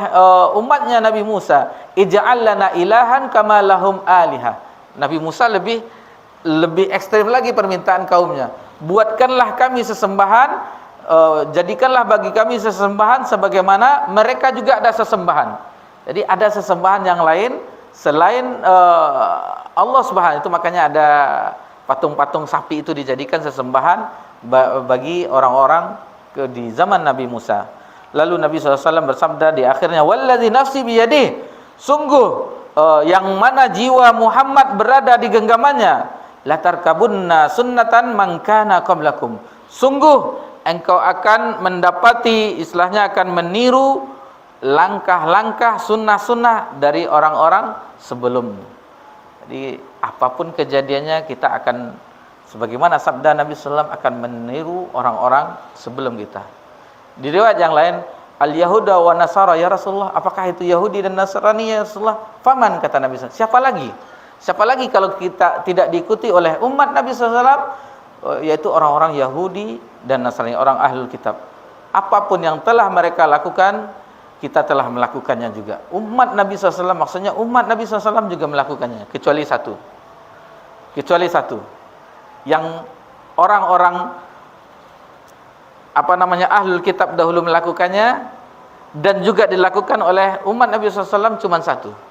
umatnya Nabi Musa. Ij'al lana ilahan kama lahum aliha. Nabi Musa lebih ekstrem lagi permintaan kaumnya. Buatkanlah kami sesembahan, jadikanlah bagi kami sesembahan sebagaimana mereka juga ada sesembahan. Jadi ada sesembahan yang lain selain Allah Subhanahu, itu makanya ada patung-patung sapi itu dijadikan sesembahan bagi orang-orang di zaman Nabi Musa. Lalu Nabi SAW bersabda di akhirnya, wallazi nafsi biyadih, sungguh yang mana jiwa Muhammad berada di genggamannya, latarkabunna sunnatan man kana qablakum, sungguh engkau akan mendapati, istilahnya akan meniru langkah-langkah sunnah-sunnah dari orang-orang sebelummu. Jadi apapun kejadiannya kita akan, sebagaimana sabda Nabi SAW, akan meniru orang-orang sebelum kita. Di riwayat yang lain, al-Yahuda wa Nasara ya Rasulullah, apakah itu Yahudi dan Nasrani ya Rasulullah? Faman, kata Nabi SAW, siapa lagi? Siapa lagi kalau kita tidak diikuti oleh umat Nabi SAW, yaitu orang-orang Yahudi dan Nasrani, orang ahlul kitab. Apapun yang telah mereka lakukan, kita telah melakukannya juga. Umat Nabi SAW, maksudnya umat Nabi SAW juga melakukannya, kecuali satu. Yang orang-orang ahlul kitab dahulu melakukannya dan juga dilakukan oleh umat Nabi SAW cuma satu.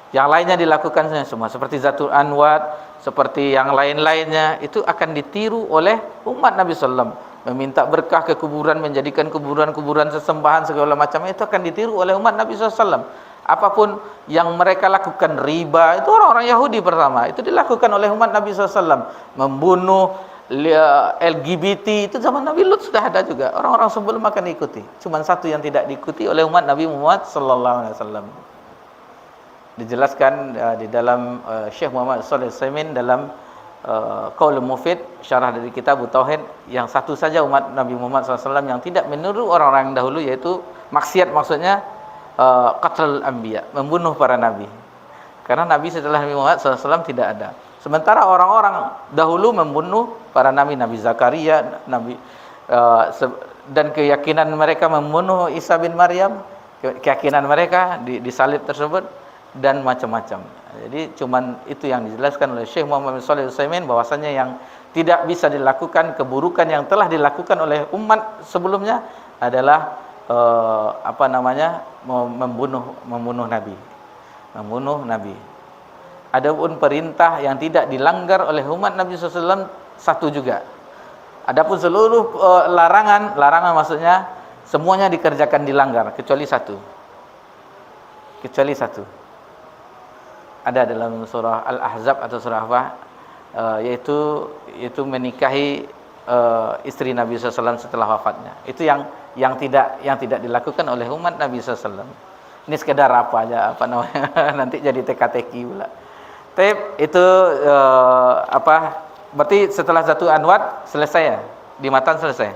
Yang lainnya dilakukan semua, seperti zatul anwat, seperti yang lain-lainnya, itu akan ditiru oleh umat Nabi SAW. Meminta berkah ke kuburan, menjadikan kuburan-kuburan sesembahan segala macam, itu akan ditiru oleh umat Nabi SAW. Apapun yang mereka lakukan, riba, itu orang-orang Yahudi pertama, itu dilakukan oleh umat Nabi SAW. Membunuh, LGBT, itu zaman Nabi Lut sudah ada juga. Orang-orang sebelum akan diikuti. Cuma satu yang tidak diikuti oleh umat Nabi Muhammad SAW. Dijelaskan di dalam Syekh Muhammad Shalih Al-Utsaimin dalam Qaulul Mufid, syarah dari kitab Tauhid, yang satu saja umat Nabi Muhammad SAW yang tidak meniru orang-orang dahulu, yaitu maksiat, maksudnya qatlul anbiya, membunuh para nabi. Karena nabi setelah Nabi Muhammad SAW tidak ada. Sementara orang-orang dahulu membunuh para nabi, Nabi Zakaria, dan keyakinan mereka membunuh Isa bin Maryam, keyakinan mereka disalib tersebut dan macam-macam. Jadi cuman itu yang dijelaskan oleh Syekh Muhammad bin Shalih Al-Utsaimin, bahwasanya yang tidak bisa dilakukan, keburukan yang telah dilakukan oleh umat sebelumnya adalah membunuh nabi. Adapun perintah yang tidak dilanggar oleh umat Nabi SAW satu juga. Adapun seluruh larangan maksudnya semuanya dikerjakan dilanggar kecuali satu. Ada dalam surah Al-Ahzab atau surah apa? Yaitu menikahi istri Nabi SAW setelah wafatnya. Itu yang tidak dilakukan oleh umat Nabi SAW. Ini sekedar nanti jadi teka-teki pula. Itu berarti setelah Zatu Anwat selesai ya? Di matan selesai.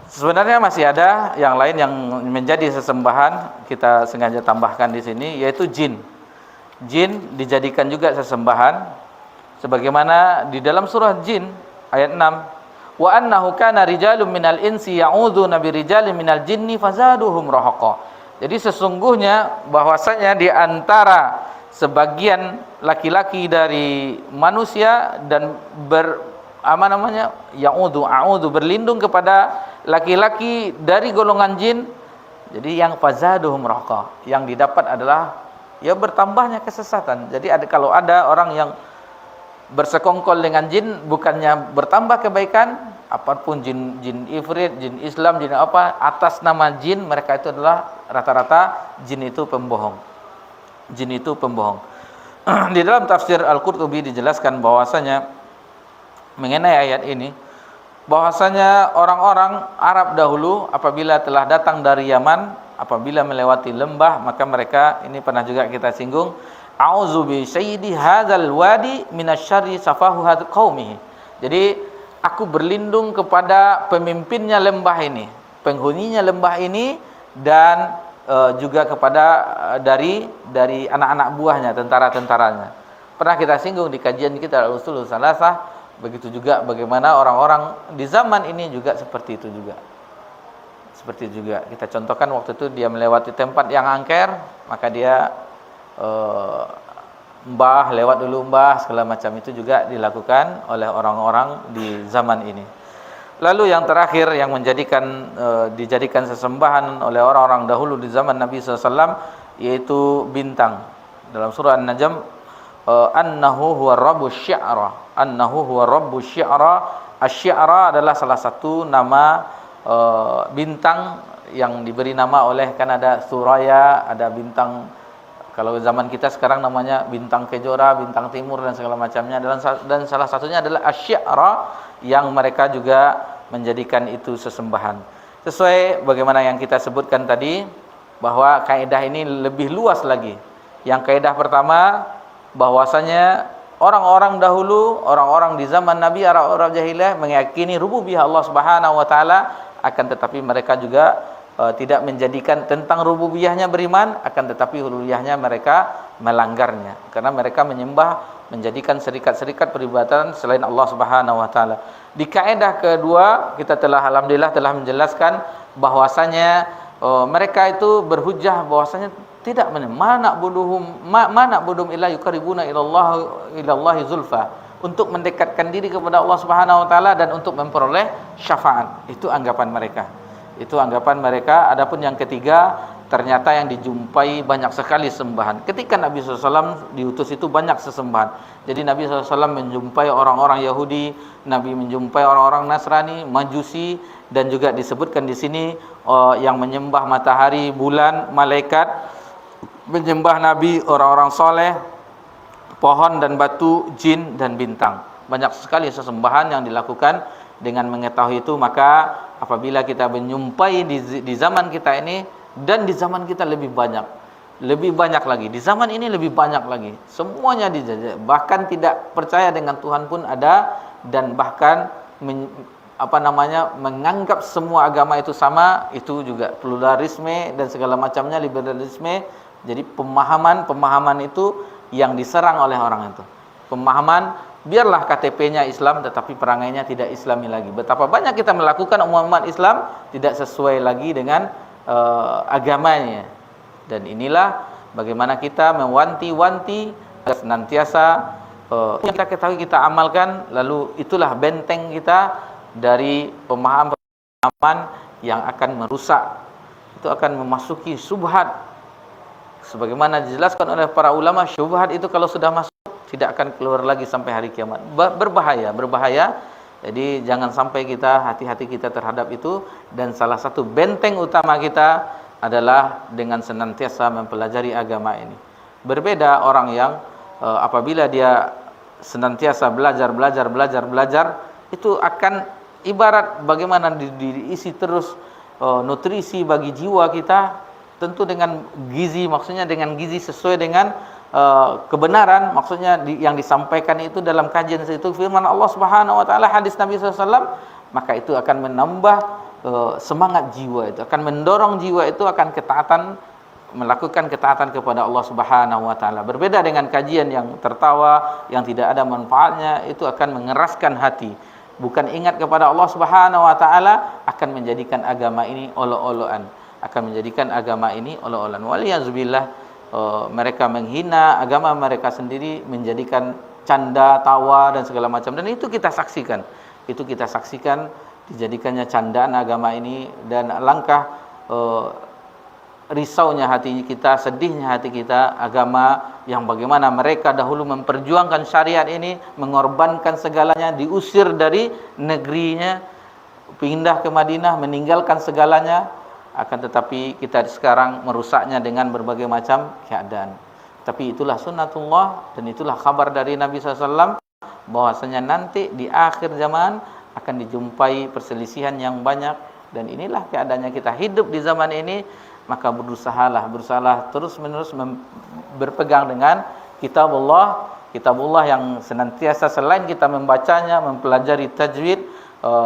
Sebenarnya masih ada yang lain yang menjadi sesembahan, kita sengaja tambahkan di sini, yaitu jin. Jin dijadikan juga sesembahan sebagaimana di dalam surah Jin ayat 6, wa annahu kana rijalun minal insi ya'udzuna birijalin minal jinni fazaduhum rahaqa. Jadi sesungguhnya bahwasanya di antara sebagian laki-laki dari manusia dan a'udzu berlindung kepada laki-laki dari golongan jin. Jadi yang fazaduhum rahaqa, yang didapat adalah bertambahnya kesesatan. Jadi kalau ada orang yang bersekongkol dengan jin, bukannya bertambah kebaikan, apapun jin ifrit, jin Islam, jin apa, atas nama jin, mereka itu adalah rata-rata jin itu pembohong. Di dalam tafsir Al-Qurtubi dijelaskan bahwasanya mengenai ayat ini, bahwasanya orang-orang Arab dahulu apabila telah datang dari Yaman, apabila melewati lembah, maka mereka, ini pernah juga kita singgung, a'udzu bi sayyidi hadzal wadi minasyarri safahu qaumihi. Jadi aku berlindung kepada pemimpinnya lembah ini, penghuninya lembah ini, dan juga kepada dari anak-anak buahnya, tentara-tentaranya. Pernah kita singgung di kajian kita Al-Usulul Salasah, begitu juga bagaimana orang-orang di zaman ini juga seperti itu juga. Kita contohkan waktu itu dia melewati tempat yang angker, maka dia lewat dulu segala macam, itu juga dilakukan oleh orang-orang di zaman ini. Lalu yang terakhir yang dijadikan sesembahan oleh orang-orang dahulu di zaman Nabi SAW, yaitu bintang. Dalam surah An-Najm, annahu huwa rabbus syi'ra. Asy-syi'ra adalah salah satu nama bintang yang diberi nama oleh, kan ada Suraya, ada bintang, kalau zaman kita sekarang namanya bintang Kejora, bintang timur dan segala macamnya, dan salah satunya adalah asy-syi'ra, yang mereka juga menjadikan itu sesembahan. Sesuai bagaimana yang kita sebutkan tadi, bahwa kaidah ini lebih luas lagi. Yang kaidah pertama, bahwasanya orang-orang dahulu, orang-orang di zaman Nabi, orang-orang jahiliyah meyakini rububiyah Allah Subhanahu wa taala, akan tetapi mereka juga tidak menjadikan tentang rububiyahnya beriman, akan tetapi uluhiyahnya mereka melanggarnya, karena mereka menjadikan serikat-serikat peribadatan selain Allah Subhanahu wa taala. Di kaidah kedua, kita alhamdulillah telah menjelaskan bahwasanya mereka itu berhujjah bahwasanya tidak mana budum illa yuqarribuna ilallahi zulfa, untuk mendekatkan diri kepada Allah Subhanahu wa taala dan untuk memperoleh syafaat. Itu anggapan mereka. Adapun yang ketiga, ternyata yang dijumpai banyak sekali sembahan. Ketika Nabi SAW diutus itu banyak sesembahan. Jadi Nabi SAW menjumpai orang-orang Yahudi, Nabi menjumpai orang-orang Nasrani, Majusi, dan juga disebutkan di sini yang menyembah matahari, bulan, malaikat, menyembah Nabi, orang-orang soleh, pohon dan batu, jin dan bintang. Banyak sekali sesembahan yang dilakukan. Dengan mengetahui itu, maka apabila kita menyumpai di zaman kita ini, dan di zaman kita lebih banyak lagi, di zaman ini lebih banyak lagi, semuanya dijajah, bahkan tidak percaya dengan Tuhan pun ada, dan bahkan menganggap semua agama itu sama, itu juga pluralisme dan segala macamnya, liberalisme. Jadi pemahaman itu yang diserang oleh orang itu. Pemahaman biarlah KTP-nya Islam tetapi perangainya tidak Islami lagi. Betapa banyak kita melakukan umat Islam tidak sesuai lagi dengan agamanya. Dan inilah bagaimana kita mewanti-wanti agar senantiasa yang kita ketahui kita amalkan, lalu itulah benteng kita dari pemahaman yang akan merusak, itu akan memasuki syubhat. Sebagaimana dijelaskan oleh para ulama, syubhat itu kalau sudah masuk tidak akan keluar lagi sampai hari kiamat. Berbahaya. Jadi jangan sampai kita hati-hati kita terhadap itu. Dan salah satu benteng utama kita adalah dengan senantiasa mempelajari agama ini. Berbeda orang yang apabila dia senantiasa belajar, itu akan ibarat bagaimana diisi terus nutrisi bagi jiwa kita, tentu dengan gizi, maksudnya dengan gizi sesuai dengan kebenaran, maksudnya yang disampaikan itu dalam kajian itu firman Allah Subhanahu wa taala, hadis Nabi SAW, maka itu akan menambah semangat jiwa itu, akan mendorong jiwa itu akan ketaatan, melakukan ketaatan kepada Allah Subhanahu wa taala. Berbeda dengan kajian yang tertawa, yang tidak ada manfaatnya, itu akan mengeraskan hati. Bukan ingat kepada Allah Subhanahu wa taala akan menjadikan agama ini olok-olokan, akan menjadikan agama ini olok-olokan. Waliyazubillah, mereka menghina agama mereka sendiri, menjadikan canda, tawa dan segala macam, dan itu kita saksikan. Dijadikannya candaan agama ini, dan alangkah risaunya hati kita, sedihnya hati kita, agama yang bagaimana mereka dahulu memperjuangkan syariat ini, mengorbankan segalanya, diusir dari negerinya, pindah ke Madinah, meninggalkan segalanya, akan tetapi kita sekarang merusaknya dengan berbagai macam keadaan. Tapi itulah sunnatullah, dan itulah kabar dari Nabi SAW, bahwasanya nanti di akhir zaman akan dijumpai perselisihan yang banyak, dan inilah keadaannya kita hidup di zaman ini. Maka berusahalah terus menerus berpegang dengan kitabullah yang senantiasa, selain kita membacanya, mempelajari tajwid,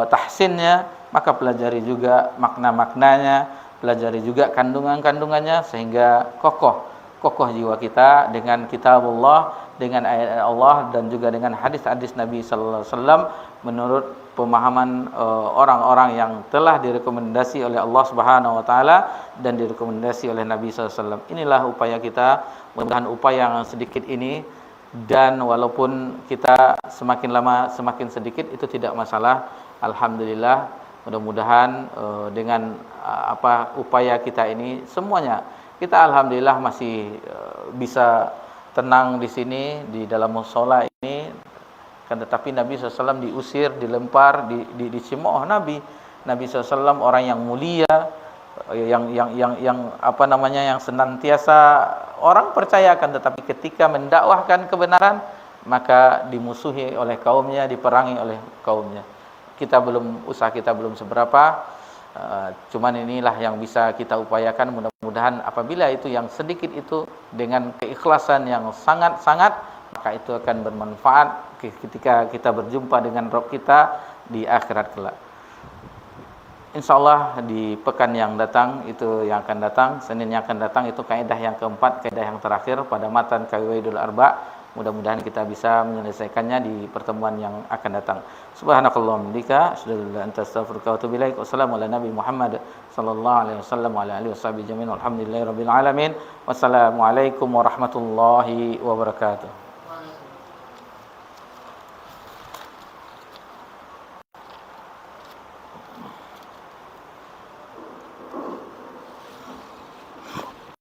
tahsinnya, maka pelajari juga makna-maknanya, pelajari juga kandungan-kandungannya, sehingga kokoh jiwa kita dengan kitabullah, dengan ayat Allah, dan juga dengan hadis-hadis Nabi sallallahu alaihi wasallam menurut pemahaman orang-orang yang telah direkomendasi oleh Allah Subhanahu wa taala dan direkomendasi oleh Nabi sallallahu alaihi wasallam. Inilah upaya kita, mudah-mudahan upaya yang sedikit ini, dan walaupun kita semakin lama semakin sedikit itu tidak masalah. Alhamdulillah, mudah-mudahan dengan upaya kita ini semuanya kita alhamdulillah masih bisa tenang di sini di dalam mushola ini. Kan tetapi Nabi SAW diusir, dilempar, dicemooh Nabi SAW, orang yang mulia, yang senantiasa orang percayakan, tetapi ketika mendakwahkan kebenaran maka dimusuhi oleh kaumnya, diperangi oleh kaumnya. Usaha kita belum seberapa, cuman inilah yang bisa kita upayakan. Mudah-mudahan apabila itu yang sedikit itu dengan keikhlasan yang sangat-sangat, maka itu akan bermanfaat ketika kita berjumpa dengan Rabb kita di akhirat kelak. InsyaAllah di pekan yang datang, itu yang akan datang, Senin yang akan datang, itu kaidah yang keempat, kaidah yang terakhir pada matan Qawaidul Arba'. Mudah-mudahan kita bisa menyelesaikannya di pertemuan yang akan datang. Subhanakallahumma bika asyhadu an la ilaha illa anta astaghfiruka wa atubu ilaik. Wassalamu ala nabi Muhammad sallallahu alaihi wasallam wa ala alihi washabihi jami'in. Alhamdulillahirabbil alamin. Wassalamu alaikum warahmatullahi wabarakatuh.